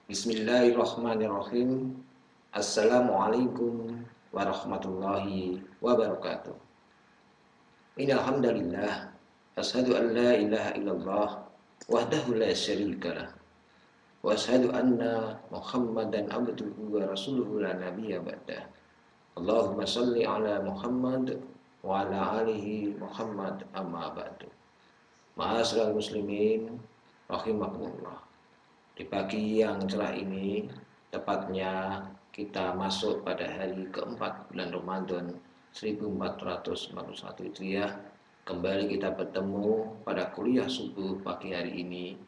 Bismillahirrahmanirrahim. Assalamualaikum warahmatullahi wabarakatuh. Innal hamdalillah asyhadu an la ilaha illallah wahdahu la syarikalah wa asyhadu anna Muhammadan abduhu wa rasuluhu la nabiyya ba'dah. Allahumma shalli ala Muhammad wa ala alihi Muhammad amma ba'du. Ma'asyiral muslimin rahimakumullah. Di pagi yang cerah ini, tepatnya kita masuk pada hari keempat bulan Ramadan 1441 Hijriah. Kembali kita bertemu pada kuliah subuh pagi hari ini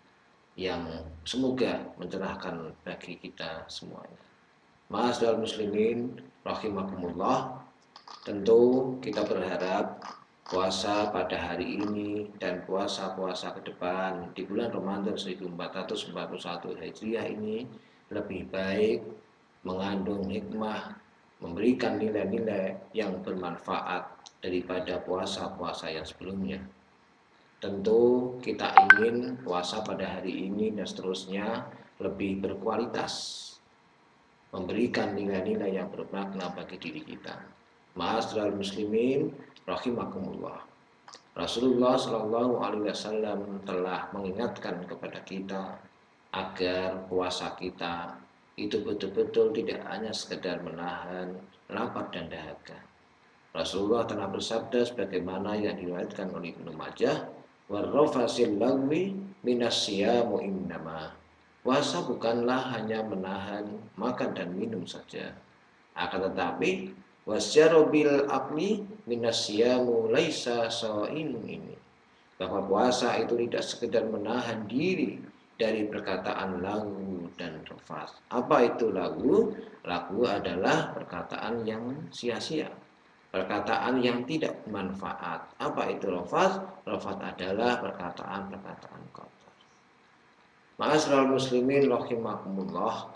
yang semoga mencerahkan bagi kita semuanya. Ma'asyiral muslimin rahimakumullah, tentu kita berharap puasa pada hari ini dan puasa-puasa ke depan di bulan Ramadan 1441 Hijriah ini lebih baik, mengandung hikmah, memberikan nilai-nilai yang bermanfaat daripada puasa-puasa yang sebelumnya. Tentu kita ingin puasa pada hari ini dan seterusnya lebih berkualitas, memberikan nilai-nilai yang bermakna bagi diri kita. Ma'asyiral muslimin rahimakumullah. Rasulullah Shallallahu Alaihi Wasallam telah mengingatkan kepada kita agar puasa kita itu betul-betul tidak hanya sekedar menahan lapar dan dahaga. Rasulullah telah bersabda sebagaimana yang diriwayatkan oleh Ibnu Majah, "Warrafasil lagwi minasyamu innama." Puasa bukanlah hanya menahan makan dan minum saja, akan tetapi wasyarobil akli minasyamu laisa so'in ini, bahwa puasa itu tidak sekedar menahan diri dari perkataan lagu dan rafas. Apa itu lagu? Lagu adalah perkataan yang sia-sia, perkataan yang tidak bermanfaat. Apa itu rafas? Rafas adalah perkataan-perkataan kotor. Ma'asyiral muslimin rahimakumullah,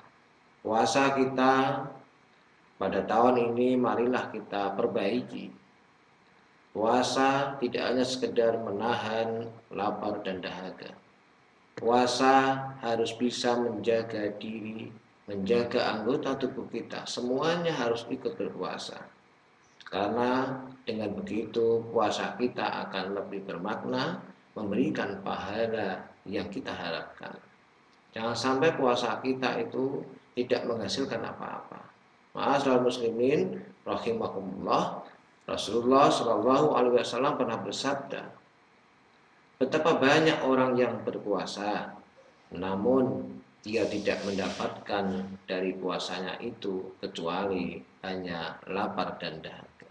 puasa kita pada tahun ini marilah kita perbaiki. Puasa tidak hanya sekedar menahan lapar dan dahaga. Puasa harus bisa menjaga diri, menjaga anggota tubuh kita. Semuanya harus ikut berpuasa. Karena dengan begitu puasa kita akan lebih bermakna, memberikan pahala yang kita harapkan. Jangan sampai puasa kita itu tidak menghasilkan apa-apa. Ma'asyiral muslimin rahimakumullah, Rasulullah Shallallahu Alaihi Wasallam pernah bersabda, betapa banyak orang yang berpuasa, namun dia tidak mendapatkan dari puasanya itu kecuali hanya lapar dan dahaga.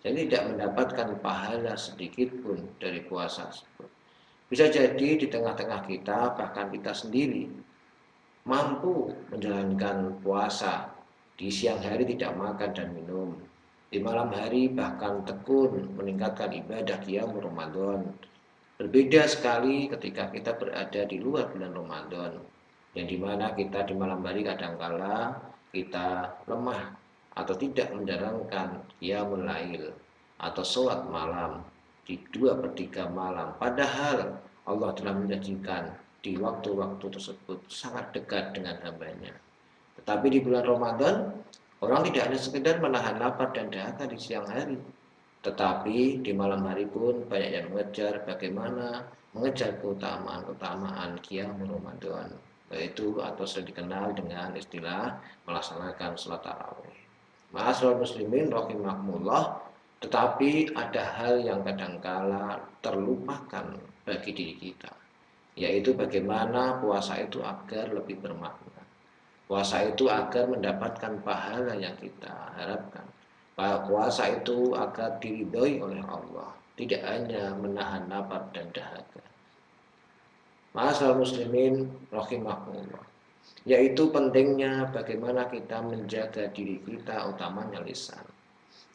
Jadi tidak mendapatkan pahala sedikit pun dari puasa tersebut. Bisa jadi di tengah-tengah kita, bahkan kita sendiri, mampu menjalankan puasa. Di siang hari tidak makan dan minum, di malam hari bahkan tekun meningkatkan ibadah qiyamul Ramadan. Berbeda sekali ketika kita berada di luar bulan Ramadan, yang dimana kita di malam hari kadangkala kita lemah atau tidak menjalankan qiyamul lail atau sholat malam di 2/3 malam. Padahal Allah telah menjanjikan di waktu-waktu tersebut sangat dekat dengan hambanya. Tetapi di bulan Ramadan, orang tidak hanya sekedar menahan lapar dan dahaga di siang hari, tetapi di malam hari pun banyak yang mengejar bagaimana mengejar keutamaan-keutamaan qiyamul Ramadan, yaitu atau sering dikenal dengan istilah melaksanakan salat tarawih. Ma'asyiral muslimin rahimakumullah, tetapi ada hal yang kadangkala terlupakan bagi diri kita, yaitu bagaimana puasa itu agar lebih bermakna. Puasa itu agar mendapatkan pahala yang kita harapkan. Puasa itu agar diridhoi oleh Allah, tidak hanya menahan lapar dan dahaga. Ma'asyiral muslimin rahimakumullah, yaitu pentingnya bagaimana kita menjaga diri kita, utamanya lisan.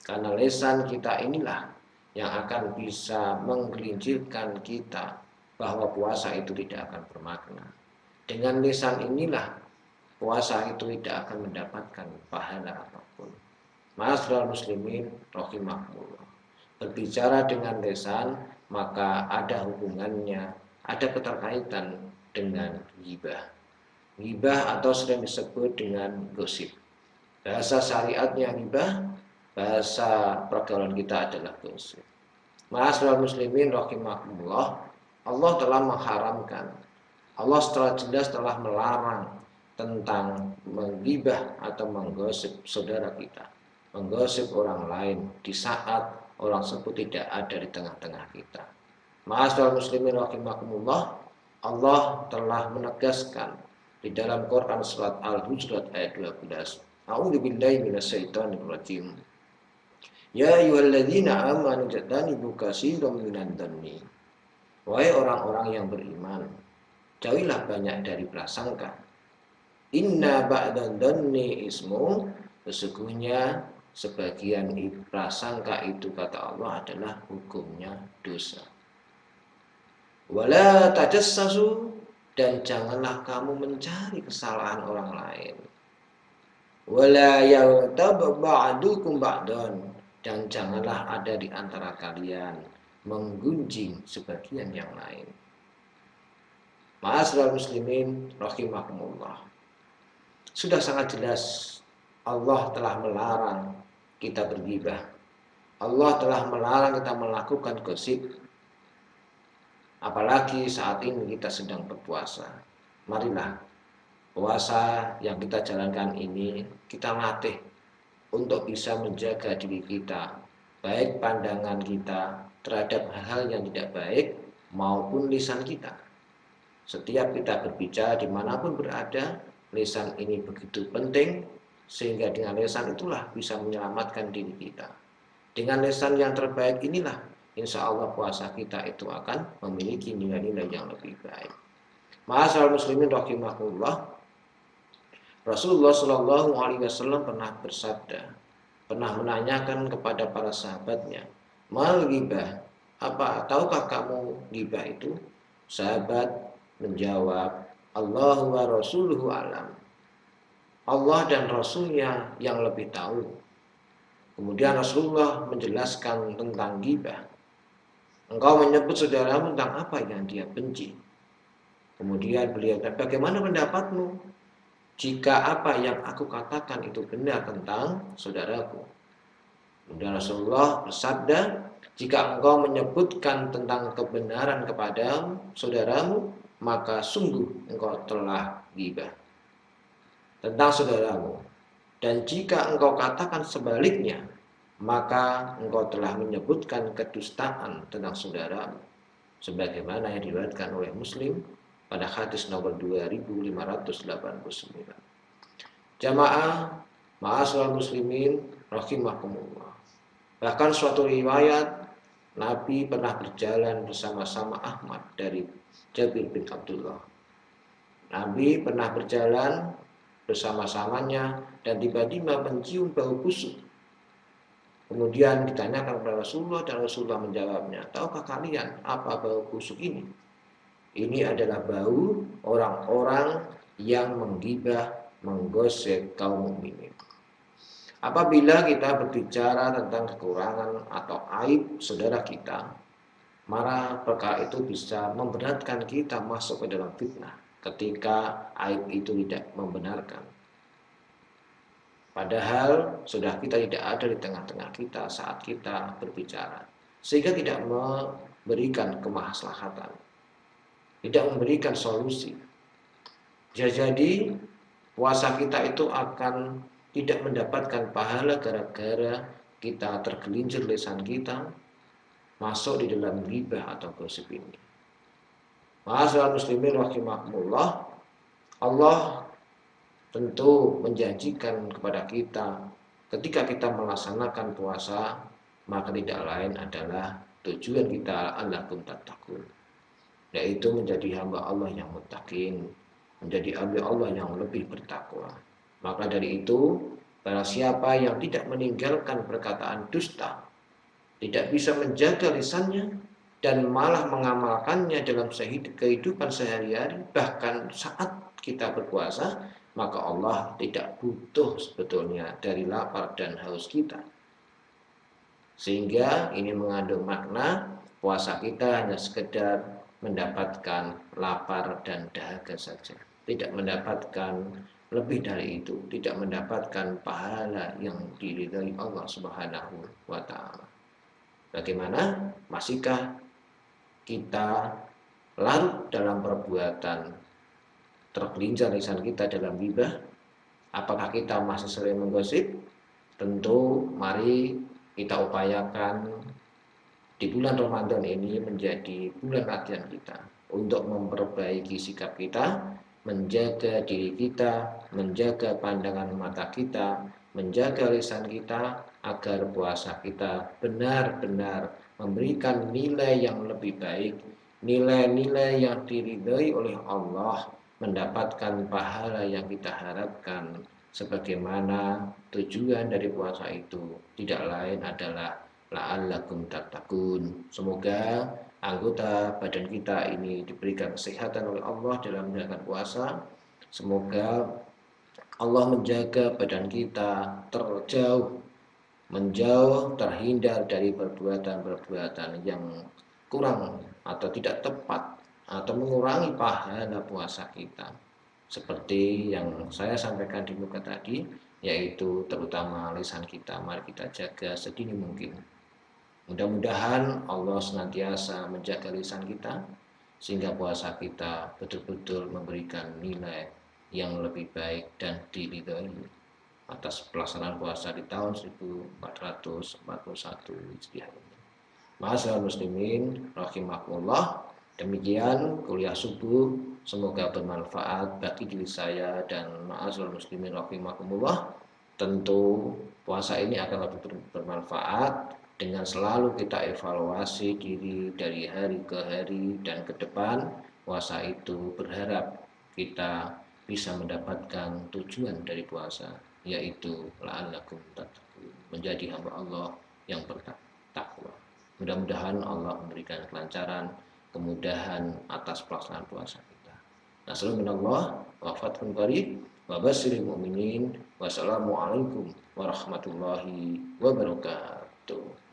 Karena lisan kita inilah yang akan bisa menggelincirkan kita bahwa puasa itu tidak akan bermakna. Dengan lisan inilah puasa itu tidak akan mendapatkan pahala apapun. Ma'asyiral muslimin rahimakumullah, berbicara dengan lisan maka ada hubungannya, ada keterkaitan dengan ghibah. Ghibah atau sering disebut dengan gosip. Bahasa syariatnya ghibah, bahasa pergaulan kita adalah gosip. Ma'asyiral muslimin rahimakumullah, Allah telah mengharamkan, Allah setelah jelas telah melarang tentang menggibah atau menggosip saudara kita, menggosip orang lain di saat orang tersebut tidak ada di tengah-tengah kita. Ma'asyiral muslimin rahimakumullah, Allah telah menegaskan di dalam Quran surat Al-Hujurat ayat 12. A'udzubillahi minasyaitonir rajim. Ya ayyuhalladzina amanu jatanibu katsiran minadh dhanni. Wahai orang-orang yang beriman, jauhilah banyak dari prasangka. Inna ba'dan dhanni ismu, sesungguhnya sebagian prasangka itu kata Allah adalah hukumnya dosa. Wala tajassasu, dan janganlah kamu mencari kesalahan orang lain. Wala yaghtab ba'dukum ba'dan, dan janganlah ada di antara kalian menggunjing sebagian yang lain. Ma'asyiral muslimin rahimakumullah. Sudah sangat jelas Allah telah melarang kita berghibah. Allah telah melarang kita melakukan gosip. Apalagi saat ini kita sedang berpuasa. Marilah puasa yang kita jalankan ini kita latih untuk bisa menjaga diri kita, baik pandangan kita terhadap hal-hal yang tidak baik maupun lisan kita. Setiap kita berbicara dimanapun berada, lisan ini begitu penting, sehingga dengan lisan itulah bisa menyelamatkan diri kita. Dengan lisan yang terbaik inilah insya Allah puasa kita itu akan memiliki nilai-nilai yang lebih baik. Ma'asyiral muslimin rahimakumullah, Rasulullah Shallallahu Alaihi Wasallam pernah bersabda, pernah menanyakan kepada para sahabatnya, mal ghibah, apa tahukah kamu ghibah itu? Sahabat menjawab, Allah wa Rasuluhu alam. Allah dan Rasulnya yang lebih tahu. Kemudian Rasulullah menjelaskan tentang ghibah. Engkau menyebut saudaramu tentang apa yang dia benci. Kemudian beliau berkata, bagaimana pendapatmu jika apa yang aku katakan itu benar tentang saudaraku? Kemudian Rasulullah bersabda, jika engkau menyebutkan tentang kebenaran kepada saudaramu, maka sungguh engkau telah ghibah tentang saudaramu. Dan jika engkau katakan sebaliknya, maka engkau telah menyebutkan kedustaan tentang saudaramu, sebagaimana yang diriwayatkan oleh Muslim pada hadis nomor 2589. Jamaah ma'asyiral muslimin rahimakumullah. Bahkan suatu riwayat Nabi pernah berjalan bersama-sama Ahmad dari Jabir bin Abdullah. Nabi pernah berjalan bersama-samanya dan tiba-tiba mencium bau busuk. Kemudian ditanyakan kepada Rasulullah dan Rasulullah menjawabnya, tahukah kalian apa bau busuk ini? Ini adalah bau orang-orang yang menggibah, menggosip kaum mukminin. Apabila kita berbicara tentang kekurangan atau aib saudara kita, maka perkara itu bisa memberatkan kita masuk ke dalam fitnah ketika aib itu tidak membenarkan. Padahal sudah kita tidak ada di tengah-tengah kita saat kita berbicara, sehingga tidak memberikan kemaslahatan, tidak memberikan solusi. Jadi puasa kita itu akan tidak mendapatkan pahala gara-gara kita tergelincir lisan kita masuk di dalam ghibah atau gosip ini. Ma'asyiral muslimin rahimakumullah, Allah tentu menjanjikan kepada kita ketika kita melaksanakan puasa, maka tidak lain adalah tujuan kita allakum tattaqun, yaitu menjadi hamba Allah yang muttaqin, menjadi hamba Allah yang lebih bertakwa. Maka dari itu, barang siapa yang tidak meninggalkan perkataan dusta, tidak bisa menjaga lisannya, dan malah mengamalkannya dalam kehidupan sehari-hari, bahkan saat kita berpuasa, maka Allah tidak butuh sebetulnya dari lapar dan haus kita. Sehingga ini mengandung makna puasa kita hanya sekedar mendapatkan lapar dan dahaga saja, tidak mendapatkan lebih dari itu, tidak mendapatkan pahala yang diridhai Allah Subhanahu wa taala. Bagaimana? Masihkah kita larut dalam perbuatan, tergelincir lisan kita dalam ghibah? Apakah kita masih sering menggosip? Tentu mari kita upayakan di bulan Ramadan ini menjadi bulan latihan kita untuk memperbaiki sikap kita, menjaga diri kita, menjaga pandangan mata kita, menjaga lisan kita, agar puasa kita benar-benar memberikan nilai yang lebih baik, nilai-nilai yang diridhai oleh Allah, mendapatkan pahala yang kita harapkan. Sebagaimana tujuan dari puasa itu tidak lain adalah la'allakum tattaqun. Semoga anggota badan kita ini diberikan kesehatan oleh Allah dalam menjalankan puasa. Semoga Allah menjaga badan kita menjauh terhindar dari perbuatan-perbuatan yang kurang atau tidak tepat atau mengurangi pahala puasa kita. Seperti yang saya sampaikan di muka tadi, yaitu terutama lisan kita, mari kita jaga sedini mungkin. Mudah-mudahan Allah senantiasa menjaga lisan kita, sehingga puasa kita betul-betul memberikan nilai yang lebih baik dan diridhoi atas pelaksanaan puasa di tahun 1441 Hijriah ini. Ma'asyiral muslimin rahimakumullah. Demikian kuliah subuh, semoga bermanfaat bagi diri saya dan ma'asyiral muslimin rahimakumullah. Tentu puasa ini akan lebih bermanfaat dengan selalu kita evaluasi diri dari hari ke hari dan ke depan. Puasa itu berharap kita bisa mendapatkan tujuan dari puasa, yaitu la'allakum tattaqun, menjadi hamba Allah yang bertakwa. Mudah-mudahan Allah memberikan kelancaran, kemudahan atas pelaksanaan puasa kita. Nasrun minallah wa fathun qarib wa basyiril mu'minin. Wassalamualaikum warahmatullahi wabarakatuh.